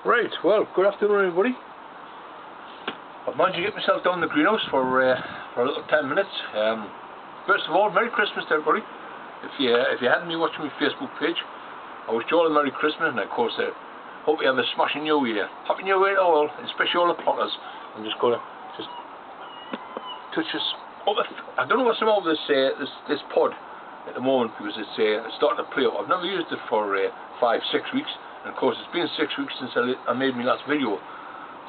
Right, well, good afternoon everybody. I've managed to get myself down the greenhouse for a little 10 minutes. First of all, Merry Christmas to everybody. If you hadn't been watching my Facebook page, I wish you all a Merry Christmas, and of course hope you have a smashing New Year. Happy New Year to all, and especially all the plotters. I'm just going to touch this. I don't know what's wrong with this pod at the moment, because it's starting to play up. I've never used it for 5-6 weeks. And of course it's been 6 weeks since I made my last video,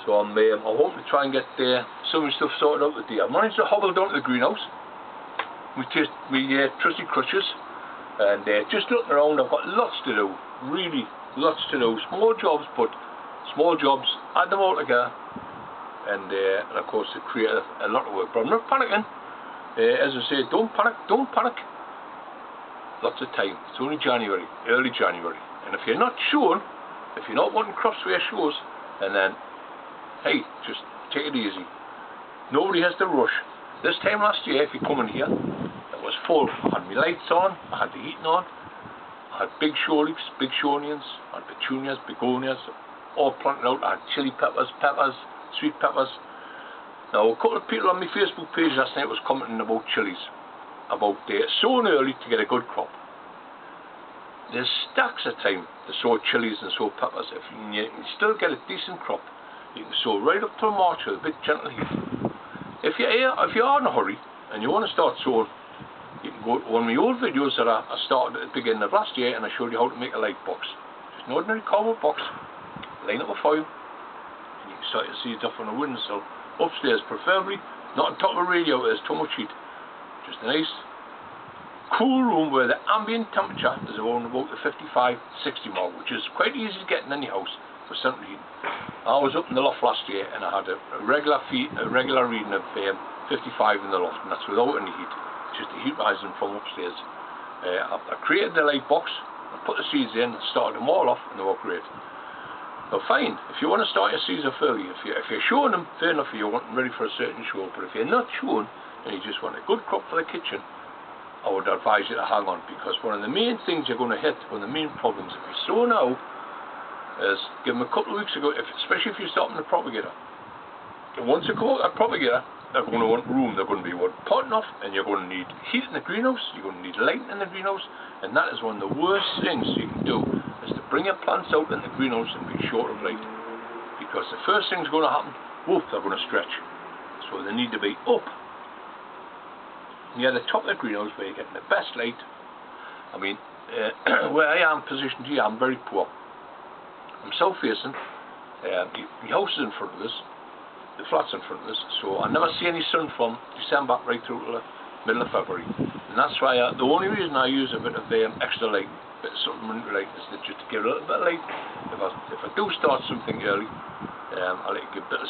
so I'm hoping to try and get some of the stuff sorted out today. I've managed to hobble down to the greenhouse with my trusty crutches, and just looking around. I've got lots to do, really lots to do, small jobs, but small jobs, add them all together, and of course it create a lot of work. But I'm not panicking. As I say, don't panic. Lots of time. It's only January, early January. And if you're not sure, if you're not wanting crops where shows, and then, hey, just take it easy. Nobody has to rush. This time last year, if you come in here, it was full. I had my lights on, I had the heating on, I had big show leaves, big show onions, I had petunias, begonias, all planted out. I had chili peppers, sweet peppers. Now, a couple of people on my Facebook page last night was commenting about chilies, about sowing early to get a good crop. There's stacks of time to sow chilies and sow peppers. If you can still get a decent crop, you can sow right up till March with a bit gentle heat. If you are in a hurry and you want to start sowing, you can go to one of my old videos that I started at the beginning of last year, and I showed you how to make a light box. Just an ordinary cardboard box, line up with foil, and you can start your seeds off on a windowsill, upstairs preferably, not on top of a radiator. There's too much heat. Just a nice cool room where the ambient temperature is around about the 55-60 mark, which is quite easy to get in any house for central heating. I was up in the loft last year, and I had a regular reading of 55 in the loft, and that's without any heat, just the heat rising from upstairs. I created the light box, I put the seeds in, started them all off, and they were great. Now fine, if you want to start your seeds off early, if you're showing them, fair enough, you're wanting ready for a certain show. But if you're not showing, and you just want a good crop for the kitchen, I would advise you to hang on, because one of the main things you're going to hit, one of the main problems if you sow now, is give them a couple of weeks ago, especially if you start in the propagator. And once you go out that propagator, they're going to want room, they're going to be potting off, and you're going to need heat in the greenhouse, you're going to need light in the greenhouse, and that is one of the worst things you can do, is to bring your plants out in the greenhouse and be short of light. Because the first thing's going to happen, woof, they're going to stretch. So they need to be up near the top of the greenhouse where you're getting the best light. I mean, where I am positioned here, I'm very poor. I'm south facing, the house is in front of us, the flat's in front of us, so I never see any sun from December right through to the middle of February. And that's why the only reason I use a bit of extra light, a bit of supplementary light, is just to give a little bit of light. If I do start something early, I like to give a bit of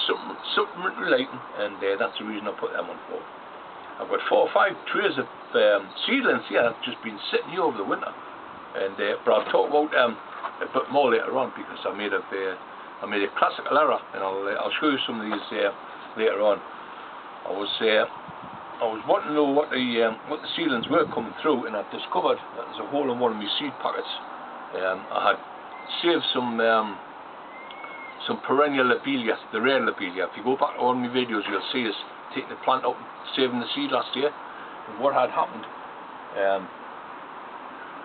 supplementary lighting, and that's the reason I put them on for. I've got 4 or 5 trays of seedlings here that have just been sitting here over the winter, and but I'll talk about them a bit more later on, because I made a classical error, and I'll show you some of these later on. I was wanting to know what the seedlings were coming through, and I've discovered that there's a hole in one of my seed packets. I had saved some perennial lobelia, the rare lobelia. If you go back to all my videos, you'll see us taking the plant up, saving the seed last year. And what had happened,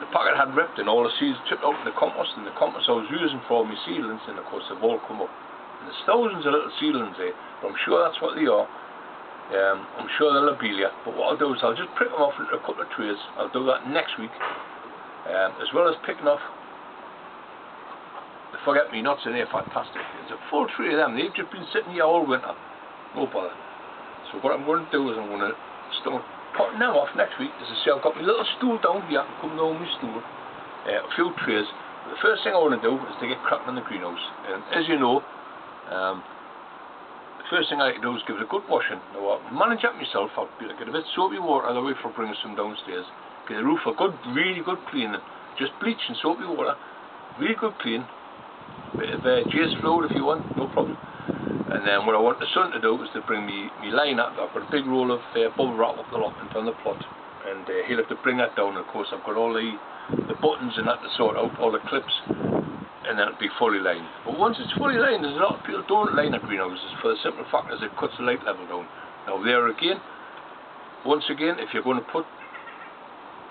the packet had ripped and all the seeds chipped out in the compost, and the compost I was using for my seedlings, and of course they've all come up. And there's thousands of little seedlings there, but I'm sure that's what they are. I'm sure they're lobelia, but what I'll do is I'll just prick them off into a couple of trays. I'll do that next week, as well as picking off the forget-me-nots, and they're fantastic. There's a full tray of them. They've just been sitting here all winter, no bother. So what I'm going to do is I'm going to start potting them off next week. As I say, I've got my little stool down here, come down my stool, a few trays. But the first thing I want to do is to get cracking in the greenhouse. And as you know, the first thing I like to do is give it a good washing. Now I'll manage that myself. I'll get a bit of soapy water out of the way for bringing some downstairs. Get the roof a good, really good cleaning. Just bleach and soapy water, really good clean. Bit of J's fluid if you want, no problem. And then what I want the son to do is to bring me line up. I've got a big roll of bubble wrap up the loft and down the plot, and he'll have to bring that down. Of course I've got all the buttons and that to sort out, all the clips. and then it'll be fully lined. But once it's fully lined, there's a lot of people don't line their greenhouses for the simple fact as it cuts the light level down. Now there again, once again, if you're going to put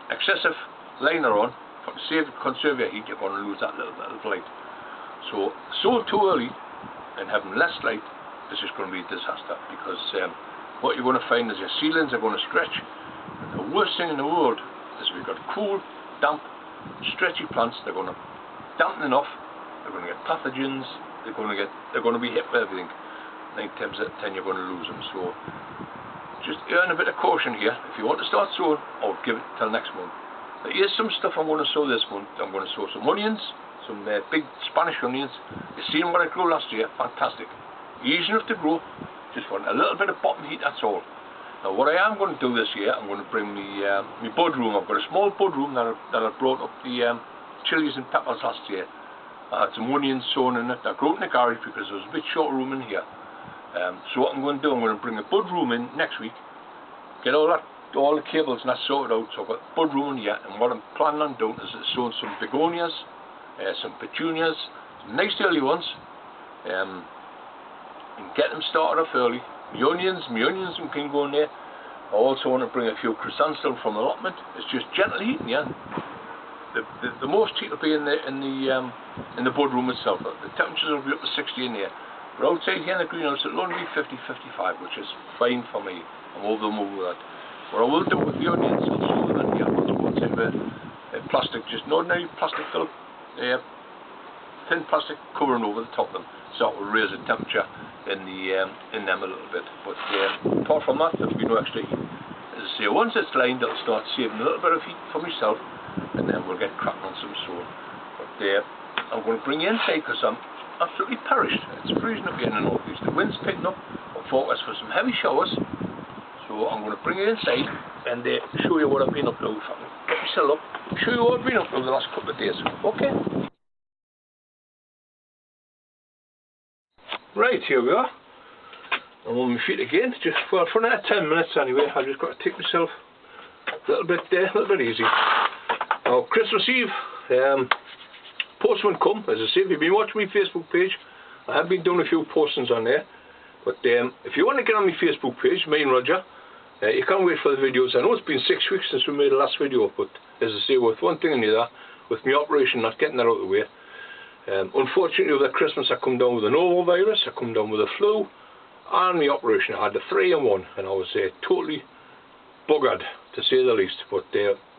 excessive liner on for to conserve your heat, you're going to lose that little bit of light. So too early and having less light is just going to be a disaster, because what you're going to find is your seedlings are going to stretch. And the worst thing in the world is we've got cool, damp, stretchy plants. They're going to dampen enough. They're going to get pathogens. They're going to be hit with everything. 9 times out of 10 you're going to lose them. So just earn a bit of caution here. If you want to start sowing, I'll give it till next month. But here's some stuff I'm going to sow this month. I'm going to sow some onions, some big Spanish onions. You've seen what I grew last year. Fantastic. Easy enough to grow. Just want a little bit of bottom heat, that's all. Now what I am going to do this year, I'm going to bring my bud room. I've got a small bud room that I brought up the chilies and peppers last year. I had some onions sown in it. I grew it in the garage because there was a bit short room in here. So what I'm going to do, I'm going to bring a bud room in next week, get all the cables and that sorted out. So I've got bud room in here, and what I'm planning on doing is sowing some begonias, some petunias, some nice early ones, and get them started off early. My onions can go in there. I also want to bring a few chrysanthemums from allotment. It's just gentle heating, yeah. The most heat will be in the bud room itself. The temperatures will be up to 60 in there. But outside here in the greenhouse it'll only be 50, 55, which is fine for me. I'm over the moon with that. What I will do with the onions, I'll sow them in here. I'll go inside a plastic, just an ordinary plastic film, thin plastic covering over the top of them, so it will raise the temperature in them a little bit. But apart from that, there'll be no extra heat. As I say, once it's lined, it'll start saving a little bit of heat for myself, and then we'll get cracking on some sowing. But I'm going to bring you inside because I'm absolutely perished. It's freezing up here in the northeast. The wind's picking up. I'm forecast for some heavy showers. So I'm going to bring you inside and show you what I've been up to. If I can get myself up, show you what I've been up to the last couple of days. Okay? Right, here we are. I'm on my feet again. Just for another 10 minutes anyway. I've just got to take myself a little bit easy. Now, Christmas Eve, postman come. As I say, if you've been watching my Facebook page, I have been doing a few postings on there. But if you want to get on my Facebook page, me and Roger, you can't wait for the videos. I know it's been 6 weeks since we made the last video, but as I say, with one thing and the other, with my operation not getting that out of the way, unfortunately over Christmas I come down with a norovirus, I come down with a flu, and my operation. I had the 3 in 1, and I was totally buggered, to say the least. But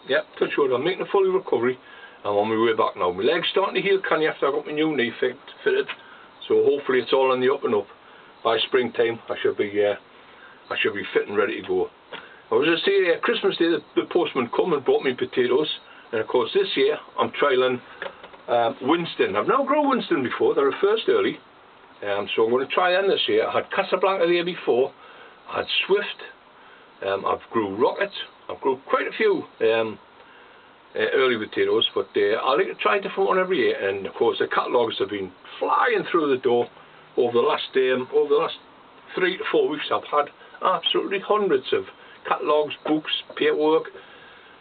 yeah, touch wood, I'm making a full recovery. I'm on my way back now. My leg's starting to heal canny after I got my new knee fitted, so hopefully it's all on the up and up. By springtime I should be fit and ready to go. I was just saying, Christmas Day the postman come and brought me potatoes, and of course this year I'm trialling Winston. I've never grown Winston before. They're a first early, so I'm going to try them this year. I had Casablanca the year before, I had Swift, I've grew Rocket, I've grew quite a few early potatoes, but I like to try a different one every year. And of course the catalogues have been flying through the door over the last 3 to 4 weeks. I've had absolutely hundreds of catalogues, books, paperwork,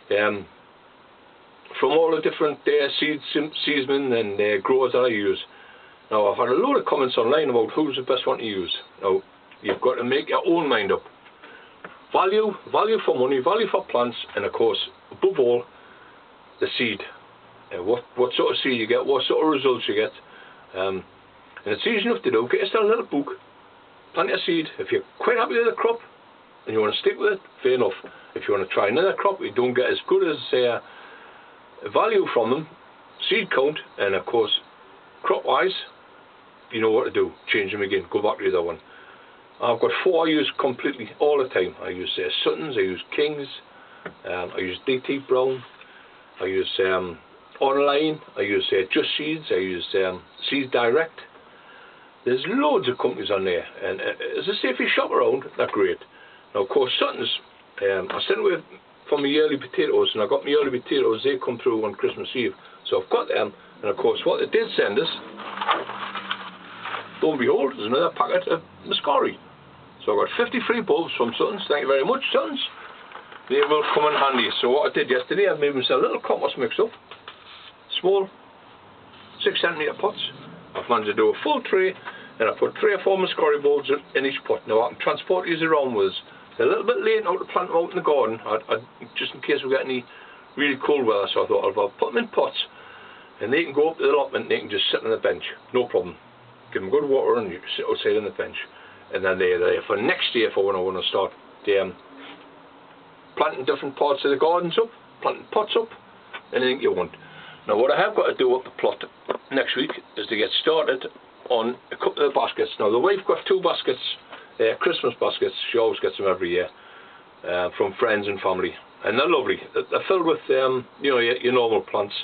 from all the different seedsmen and growers that I use. Now I've had a load of comments online about who's the best one to use. Now you've got to make your own mind up. Value for money, value for plants, and of course above all the seed. What sort of seed you get, what sort of results you get. And it's easy enough to do. Get yourself a little book, plant your seed. If you're quite happy with the crop and you want to stick with it, fair enough. If you want to try another crop, you don't get as good as value from them, seed count, and of course crop wise, you know what to do. Change them again, go back to the other one. I've got 4 I use completely all the time. I use Suttons, I use Kings, I use DT Brown, I use Online, I use Just Seeds, I use Seeds Direct. There's loads of companies on there, and as I say, if you shop around, they're great. Now of course Suttons, I sent away for my early potatoes, and I got my early potatoes, they come through on Christmas Eve, so I've got them. And of course what they did send us, lo and behold, there's another packet of Muscari. So I got 53 bulbs from Suttons. Thank you very much, Suttons. They will come in handy. So what I did yesterday, I made myself a little compost mix up, small 6cm pots. I've managed to do a full tray, and I put 3 or 4 muscari bulbs in each pot. Now I can transport these around with us. They're a little bit late now to plant them out in the garden, just in case we get any really cold weather, so I thought I'll put them in pots, and they can go up to the allotment and they can just sit on the bench, no problem. Give them good water and you can sit outside on the bench. And then they're there for next year for when I want to start planting different parts of the gardens up, planting pots up, anything you want. Now what I have got to do up the plot next week is to get started on a couple of baskets. Now the wife got 2 baskets, Christmas baskets. She always gets them every year from friends and family, and they're lovely. They're filled with you know, your normal plants,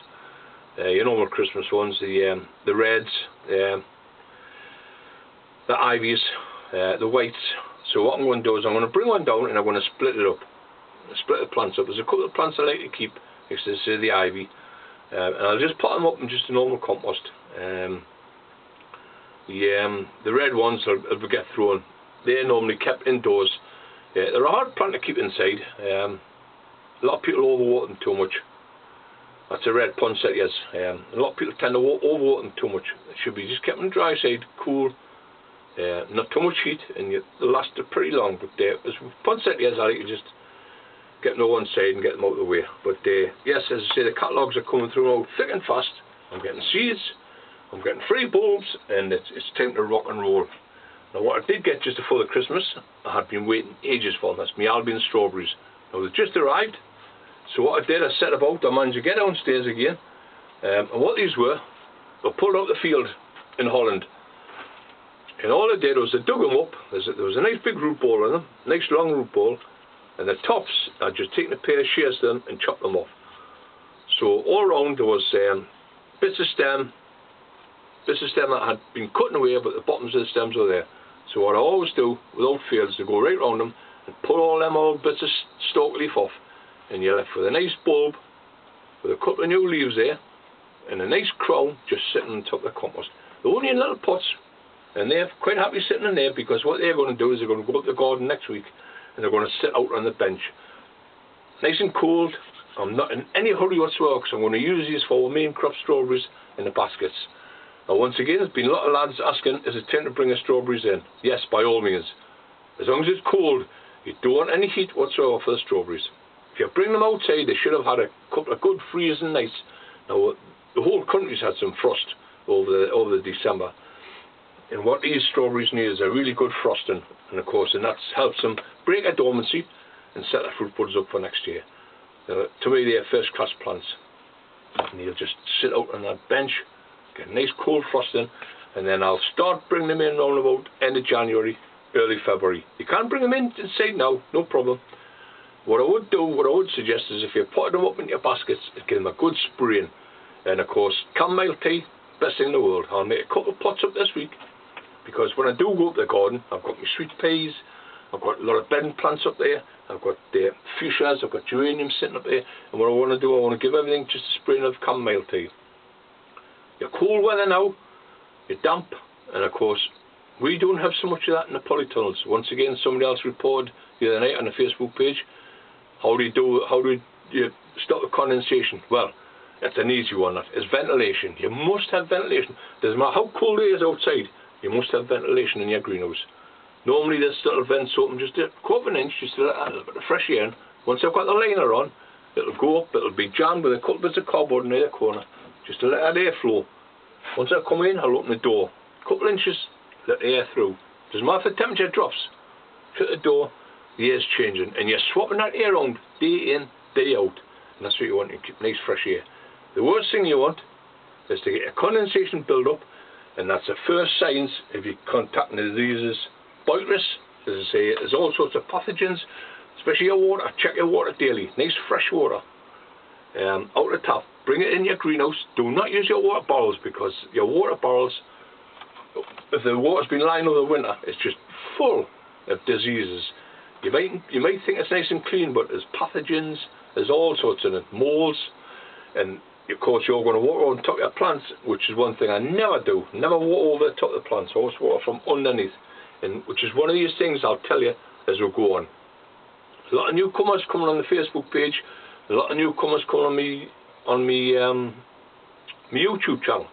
your normal Christmas ones, the reds, the ivies, the whites. So what I'm going to do is I'm going to bring one down and I'm going to split it up, split the plants up. There's a couple of plants I like to keep next to say the ivy, and I'll just pot them up in just a normal compost. The red ones will get thrown. They're normally kept indoors. They're a hard plant to keep inside. A lot of people overwater them too much. That's a red poinsettias. A lot of people tend to overwater them too much. It should be just kept on the dry side, cool, not too much heat, and they'll last pretty long. But as poinsettias, I like to just get them to one side and get them out of the way. But yes, as I say, the catalogues are coming through now thick and fast. I'm getting seeds, I'm getting free bulbs, and it's time to rock and roll. Now what I did get just before the Christmas, I had been waiting ages for, and that's my Albion strawberries. Now they've just arrived, so what I did, I set about, I managed to get downstairs again, and what these were pulled out the field in Holland. And all I did was I dug them up. There was a nice big root ball in them, nice long root ball, and the tops, I'd just taken a pair of shears to them and chopped them off. So all around there was bits of stem that had been cutting away, but the bottoms of the stems were there. So what I always do, without fail, is to go right round them and pull all them old bits of stalk leaf off, and you're left with a nice bulb with a couple of new leaves there and a nice crown just sitting on top of the compost. They're only in little pots, and they're quite happy sitting in there, because what they're going to do is they're going to go up the garden next week and they're going to sit out on the bench, nice and cold. I'm not in any hurry whatsoever, because I'm going to use these for main crop strawberries in the baskets. Now once again, there's been a lot of lads asking, is it time to bring the strawberries in? Yes, by all means. As long as it's cold, you don't want any heat whatsoever for the strawberries. If you bring them outside, they should have had a couple of good freezing nights. Now the whole country's had some frost over the December, and what these strawberries need is a really good frosting, and of course, and that helps them break a dormancy and set the fruit buds up for next year. To me, they're first class plants, and they'll just sit out on that bench, get a nice cold frosting, and then I'll start bringing them in around about end of January, early February. You can bring them in inside now, no problem. What I would suggest is, if you put them up in your baskets, give them a good spraying. And of course, chamomile tea, best thing in the world. I'll make a couple of pots up this week, because when I do go up the garden, I've got my sweet peas, I've got a lot of bedding plants up there, I've got fuchsias, I've got geraniums sitting up there, and what I want to do, I want to give everything just a spraying of chamomile tea. You're cold weather now, you're damp, and of course, we don't have so much of that in the polytunnels. Once again, somebody else reported the other night on the Facebook page, how do you stop the condensation? Well, that's an easy one. That is ventilation. You must have ventilation. Doesn't matter how cold it is outside, you must have ventilation in your greenhouse. Normally there's little vents open just a quarter of an inch, just to let a little bit of fresh air in. Once I've got the liner on, it'll go up, it'll be jammed with a couple bits of cardboard in the corner, just to let that air flow. Once I come in, I'll open the door, a couple of inches, let the air through. Doesn't matter if the temperature drops, shut the door, the air's changing, and you're swapping that air around day in, day out, and that's what you want, to keep nice fresh air. The worst thing you want is to get a condensation build up, and that's the first signs if you're contacting the diseases. Boitress, as I say, there's all sorts of pathogens, especially your water. Check your water daily, nice fresh water, out of the tap. Bring it in your greenhouse. Do not use your water barrels, because your water barrels, if the water's been lying over the winter, it's just full of diseases. You might think it's nice and clean, but there's pathogens, there's all sorts in it, molds, and of course you're going to water on top of your plants, which is one thing I never do. Never water over the top of the plants. I always water from underneath, and which is one of these things I'll tell you as we go on. A lot of newcomers coming on the Facebook page, a lot of newcomers coming on me YouTube channel.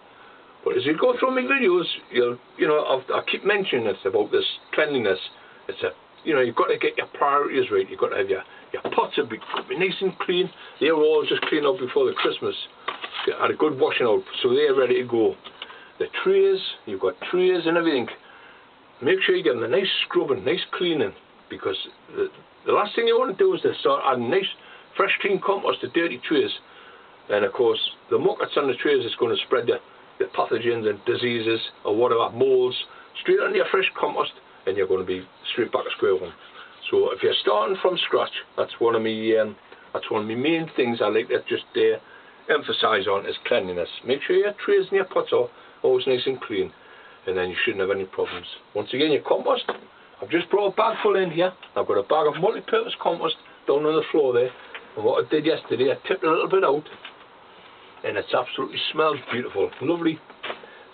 But as you go through my videos, I keep mentioning it about this cleanliness. It's you've got to get your priorities right. You've got to have your pots will be nice and clean. They were all just cleaned out before the Christmas. Had a good washing out, so they're ready to go. The trays, you've got trays and everything. Make sure you give them a nice scrubbing, nice cleaning, because the last thing you want to do is to start adding nice, fresh, clean compost to dirty trays. And of course, the muck that's on the trays is going to spread the pathogens and diseases or whatever, molds, straight onto your fresh compost, and you're going to be straight back to square one. So if you're starting from scratch, that's one of my main things I like to just emphasise on is cleanliness. Make sure your trays and your pots are always nice and clean, and then you shouldn't have any problems. Once again, your compost, I've just brought a bag full in here. I've got a bag of multi-purpose compost down on the floor there, and what I did yesterday, I tipped a little bit out, and it's absolutely smells beautiful, lovely.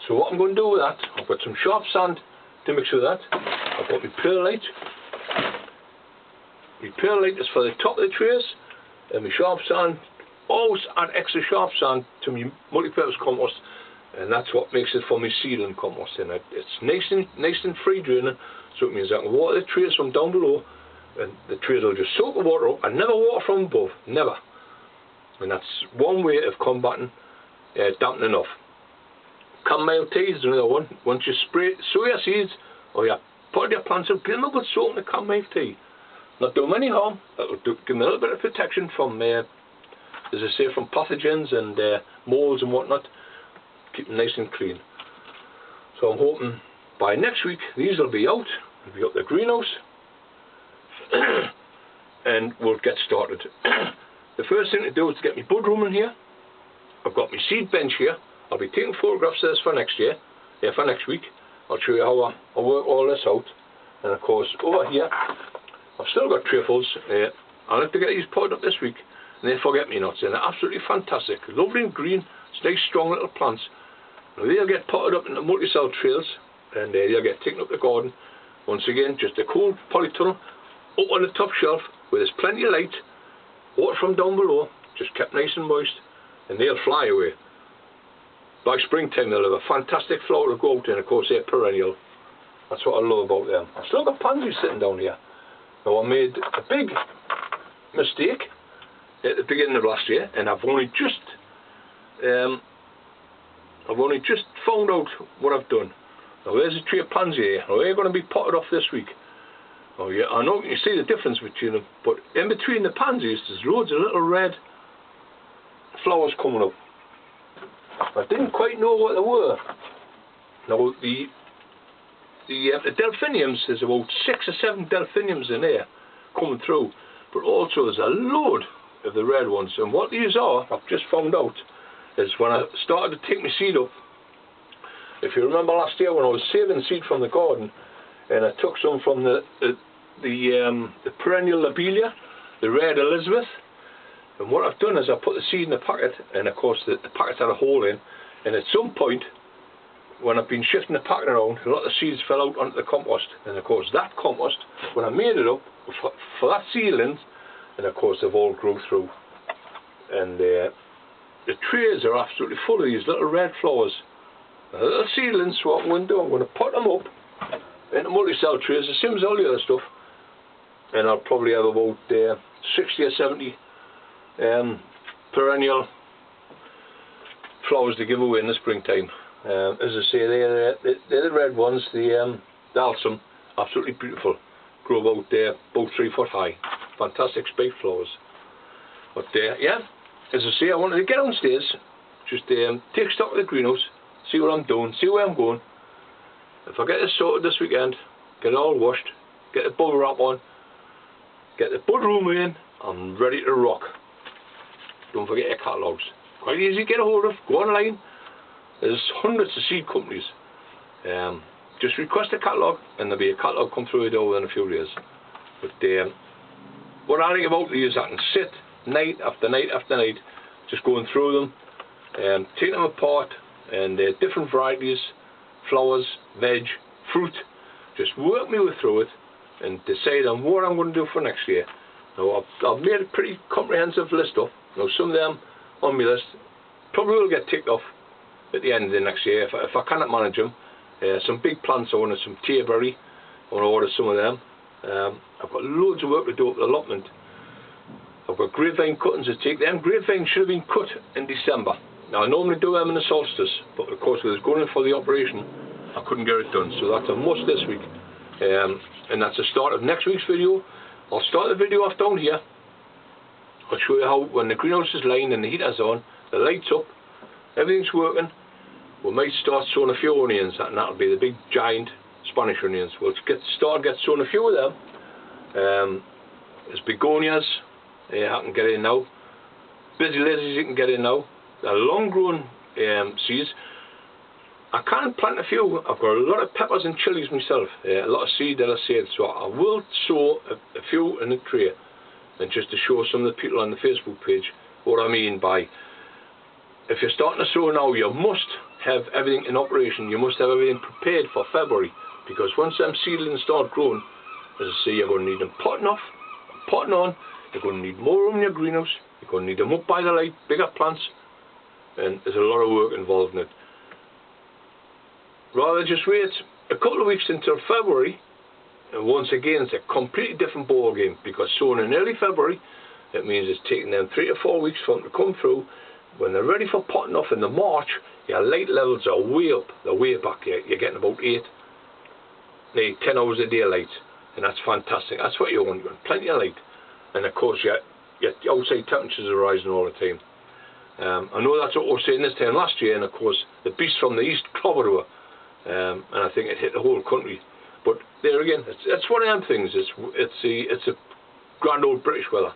So what I'm going to do with that, I've got some sharp sand to mix with that. I've got my perlite. My perlite is for the top of the trays, and my sharp sand. Always add extra sharp sand to my multi-purpose compost, and that's what makes it for my seedling compost. And it's nice and free draining, so it means I can water the trays from down below, and the trays will just soak the water up and never water from above, never. And that's one way of combating dampening off. Chamomile tea is another one. Once you sow your seeds or you put your plants up, give them a good soak in the chamomile tea. Not do them any harm. That'll give them a little bit of protection from, as I say, from pathogens and molds and whatnot. Keep them nice and clean. So I'm hoping by next week these will be out. We'll be up the greenhouse, and we'll get started. The first thing to do is to get my bud room in here. I've got my seed bench here. I'll be taking photographs of this for next week. I'll show you how I work all this out. And of course, over here, I've still got trefoils. I'll have to get these potted up this week. And they're forget-me-nots, and they're absolutely fantastic. Lovely and green, it's nice strong little plants. Now they'll get potted up into multi-cell trails, and they'll get taken up the garden. Once again, just a cool polytunnel up on the top shelf where there's plenty of light, water from down below, just kept nice and moist, and they'll fly away. By springtime they'll have a fantastic flower to go out in. Of course they're perennial. That's what I love about them. I've still got pansies sitting down here. Now I made a big mistake at the beginning of last year, and I've only just found out what I've done. Now there's a tree of pansy here. Now they're going to be potted off this week. Oh yeah, I know you see the difference between them, but in between the pansies there's loads of little red flowers coming up. I didn't quite know what they were. Now the delphiniums, there's about 6 or 7 delphiniums in there coming through, but also there's a load of the red ones. And what these are, I've just found out, is when I started to take my seed up. If you remember last year when I was saving seed from the garden, and I took some from the perennial lobelia, the red Elizabeth, and what I've done is I put the seed in a packet, and of course the packet had a hole in, and at some point when I've been shifting the packet around, a lot of seeds fell out onto the compost, and of course that compost, when I made it up for that seedling, and of course they've all grew through, and the trays are absolutely full of these little red flowers. Now, little seedlings. So what I'm going to do, I'm going to put them up into multi-cell trays, the same as all the other stuff, and I'll probably have about 60 or 70 perennial flowers to give away in the springtime. As I say, they're the red ones, the balsam, absolutely beautiful, grow about 3 foot high, fantastic spike flowers. But yeah, as I say, I wanted to get downstairs, just take stock of the greenhouse, see what I'm doing, see where I'm going. If I get this sorted this weekend, get it all washed, get the bubble wrap on, get the bud room in, I'm ready to rock. Don't forget your catalogues. Quite easy to get a hold of. Go online. There's hundreds of seed companies. Just request a catalogue, and there'll be a catalogue come through the door within a few days. But what I like about these is I can sit night after night after night, just going through them, taking them apart, and different varieties, flowers, veg, fruit. Just work my way through it and decide on what I'm going to do for next year. Now I've made a pretty comprehensive list up. Now some of them on my list probably will get ticked off, at the end of the next year. If I cannot manage them, some big plants I want, some tierberry, I want to order some of them. I've got loads of work to do up the allotment. I've got grapevine cuttings to take. Them grapevines should have been cut in December. Now I normally do them in the solstice, but of course with us going in for the operation, I couldn't get it done. So that's a must this week. And that's the start of next week's video. I'll start the video off down here. I'll show you how when the greenhouse is lined and the heater's on, the lights up, everything's working, we might start sowing a few onions, and that'll be the big giant Spanish onions. We'll get sowing a few of them. There's begonias, I can get in now. Busy ladies you can get in now. The long grown seeds. I can plant a few. I've got a lot of peppers and chilies myself, a lot of seed that I saved, so I will sow a few in a tray. And just to show some of the people on the Facebook page what I mean by, if you're starting to sow now, you must have everything in operation. You must have everything prepared for February, because once them seedlings start growing, as I say, you're going to need them potting off, potting on. You're going to need more room in your greenhouse. You're going to need them up by the light, bigger plants, and there's a lot of work involved in it. Rather just wait a couple of weeks until February, and once again it's a completely different ball game, because sowing in early February, it means it's taking them 3 to 4 weeks for them to come through. When they're ready for potting off in the March, your light levels are way up, they're way back. You're getting about 10 hours a day light, and that's fantastic. That's what you want. You want plenty of light, and of course your outside temperatures are rising all the time. I know that's what we were saying this time last year, and of course the beast from the east clobbered over, and I think it hit the whole country. But there again, it's one of them things. It's a grand old British weather.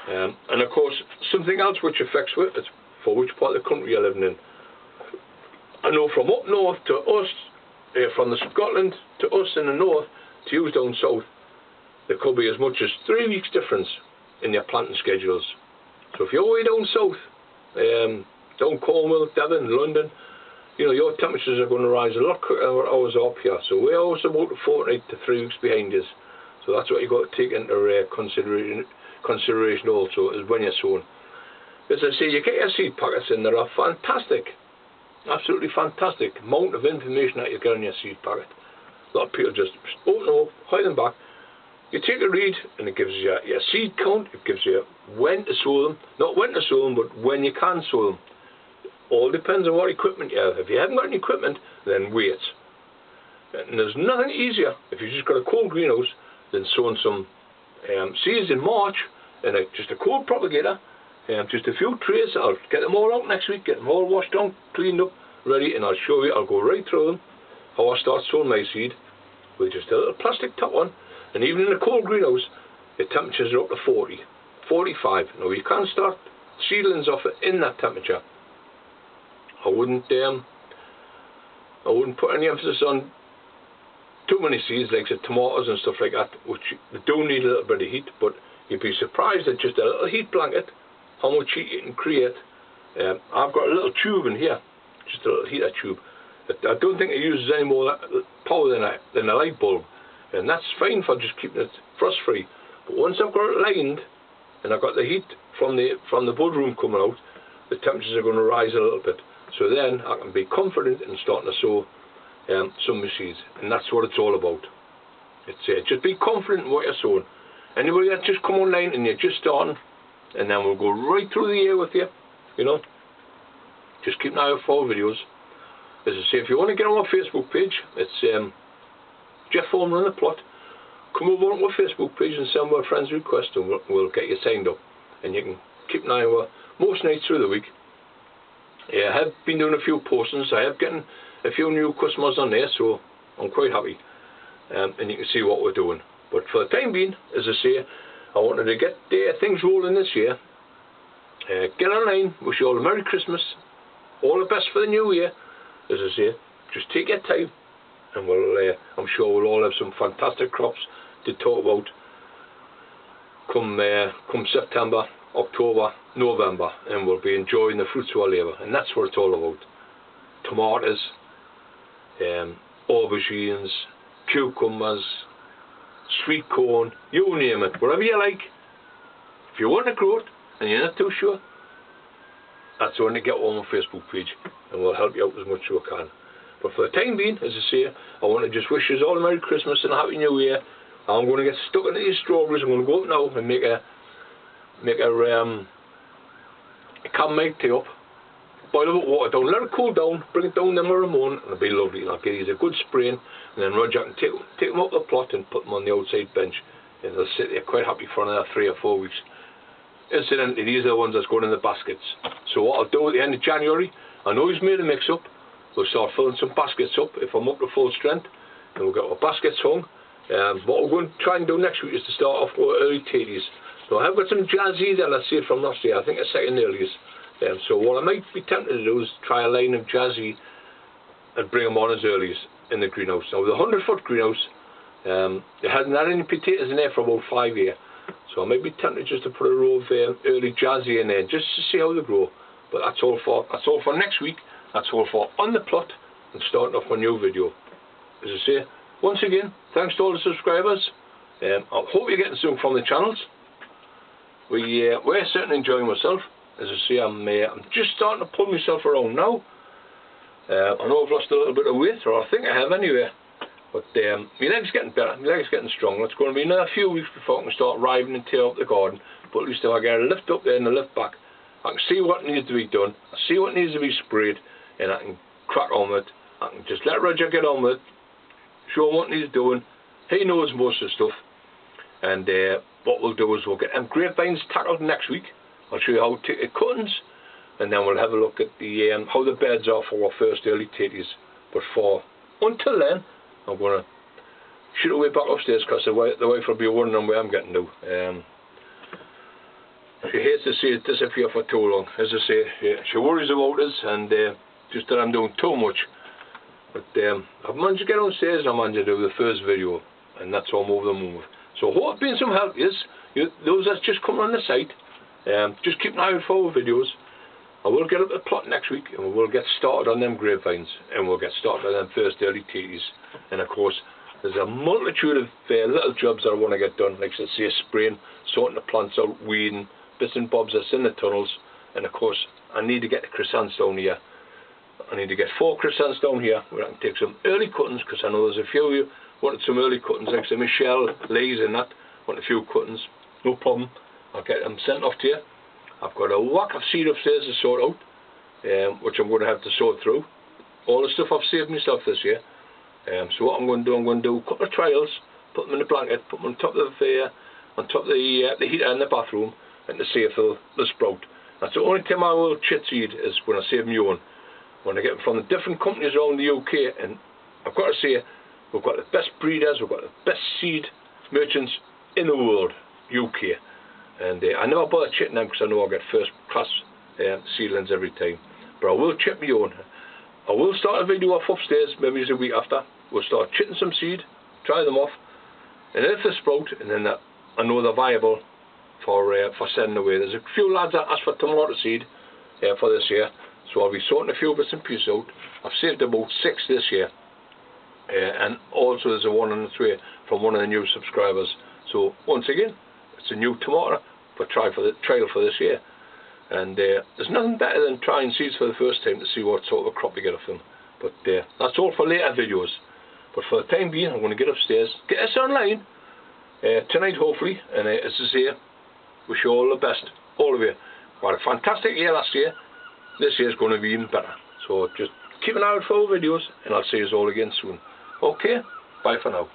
And of course, something else which affects it, it's for which part of the country you're living in. I know from up north to us, from the Scotland to us in the north, to you down south, there could be as much as 3 weeks difference in your planting schedules. So if you're way down south, down Cornwall, Devon, London, you know, your temperatures are going to rise a lot quicker than ours are up here. So we're also about a fortnight to 3 weeks behind us. So that's what you've got to take into consideration also, is when you're sowing. As I say, you get your seed packets in there, are fantastic, absolutely fantastic amount of information that you get on your seed packet. A lot of people just open them up, hide them back. You take a read, and it gives you your seed count, it gives you when to sow them, not when to sow them, but when you can sow them. All depends on what equipment you have. If you haven't got any equipment, then wait. And there's nothing easier, if you've just got a cold greenhouse, than sowing some seeds in March in just a cold propagator, just a few trays. I'll get them all out next week, get them all washed down, cleaned up, ready, and I'll show you, I'll go right through them, how I start sowing my seed, with just a little plastic top on. And even in a cold greenhouse, the temperatures are up to 40, 45. Now you can start seedlings off in that temperature. I wouldn't put any emphasis on too many seeds like the tomatoes and stuff like that, which they do need a little bit of heat, but you'd be surprised at just a little heat blanket how much heat you can create. I've got a little tube in here, just a little heater tube. I don't think it uses any more power than a light bulb, and that's fine for just keeping it frost free. But once I've got it lined and I've got the heat from the bud room coming out, the temperatures are going to rise a little bit. So then I can be confident in starting to sow some seeds, and that's what it's all about. It's just be confident in what you're sowing. Anybody that just come online and you're just starting, and then we'll go right through the year with you, you know. Just keep an eye out for our videos. As I say, if you want to get on our Facebook page, it's Jeff Foreman on the Plot. Come over on our Facebook page and send our friends request, and we'll get you signed up, and you can keep an eye out most nights through the week. Yeah, I have been doing a few postings. I have getting a few new customers on there, so I'm quite happy. And you can see what we're doing. But for the time being, as I say, I wanted to get things rolling this year. Get online. Wish you all a Merry Christmas. All the best for the new year. As I say, just take your time, and I'm sure we'll all have some fantastic crops to talk about come September, October, November, and we'll be enjoying the fruits of our labour. And that's what it's all about. Tomatoes, aubergines, cucumbers, sweet corn, you name it, whatever you like. If you want to grow it and you're not too sure, that's only get on my Facebook page, and we'll help you out as much as we can. But for the time being, as I say, I want to just wish you all a Merry Christmas and a Happy New Year. I'm going to get stuck into these strawberries. I'm going to go up now and make a chamomile tea up. Boil a bit of water down, let it cool down, bring it down tomorrow morning, and it'll be lovely. And I'll give you a good spraying, and then Roger can take them up the plot and put them on the outside bench, and they'll sit there quite happy for another 3 or 4 weeks. Incidentally, these are the ones that's going in the baskets. So what I'll do at the end of January, I know he's made a mix up, we'll start filling some baskets up if I'm up to full strength, and we'll get our baskets hung. What we're going to try and do next week is to start off with early tatties. So I've got some jazzy that I saved from last year, I think a second earliest. So what I might be tempted to do is try a line of jazzy and bring them on as earliest in the greenhouse. Now with a 100-foot greenhouse, it hasn't had any potatoes in there for about 5 years. So I might be tempted just to put a row of early jazzy in there just to see how they grow. But that's all for next week. That's all for On the Plot and starting off my new video. As I say, once again, thanks to all the subscribers. I hope you're getting something from the channels. We're certainly enjoying myself. As I say, I'm just starting to pull myself around now. I know I've lost a little bit of weight, or I think I have anyway. But my leg's getting better, my leg's getting stronger. It's going to be another few weeks before I can start riving and tear up the garden. But at least if I get a lift up there and a lift back, I can see what needs to be done, I see what needs to be sprayed, and I can crack on with it. I can just let Roger get on with it, show him what he's doing. He knows most of the stuff. And what we'll do is we'll get them grapevines tackled next week. I'll show you how to take the cuttings, and then we'll have a look at the how the beds are for our first early tatties. But until then, I'm going to shoot away back upstairs because the wife will be wondering where I'm getting to. She hates to see it disappear for too long. As I say, she worries about us and just that I'm doing too much. But I've managed to get downstairs and I managed to do the first video, and that's all over the move. So I hope it's been some help, yes. Those that's just coming on the site, just keep an eye out for our videos. I will get up the plot next week, and we will get started on them grapevines, and we'll get started on them first early tatties. And of course, there's a multitude of little jobs that I want to get done, like I say, spraying, sorting the plants out, weeding, bits and bobs that's in the tunnels. And of course, I need to get the crescents down here. I need to get 4 crescents down here where I can take some early cuttings, because I know there's a few of you wanted some early cuttings, like say Michelle, Lee's and that, want a few cuttings. No problem, I'll get them sent off to you. I've got a whack of seed upstairs to sort out, which I'm going to have to sort through. All the stuff I've saved myself this year. So what I'm going to do a couple of trials, put them in a blanket, put them on top of the heater in the bathroom, and to see if they'll sprout. That's the only time I will chit seed is when I save my own. When I get them from the different companies around the UK, and I've got to say, we've got the best breeders, we've got the best seed merchants in the world, UK. And I never bother chitting them because I know I'll get first class seedlings every time. But I will chit my own. I will start a video off upstairs, maybe it's a week after. We'll start chitting some seed, try them off, and if they sprout, and then I know they're viable for sending away. There's a few lads that asked for tomato seed for this year, so I'll be sorting a few bits and pieces out. I've saved about 6 this year, and also there's a 1 on the tray from one of the new subscribers. So once again, it's a new tomato trial for this year, and there's nothing better than trying seeds for the first time to see what sort of crop you get off them. But that's all for later videos. But for the time being, I'm going to get upstairs, get us online tonight hopefully, and as I say, wish you all the best, all of you. We had a fantastic year last year. This year's going to be even better. So just keep an eye out for our videos, and I'll see you all again soon. Okay, bye for now.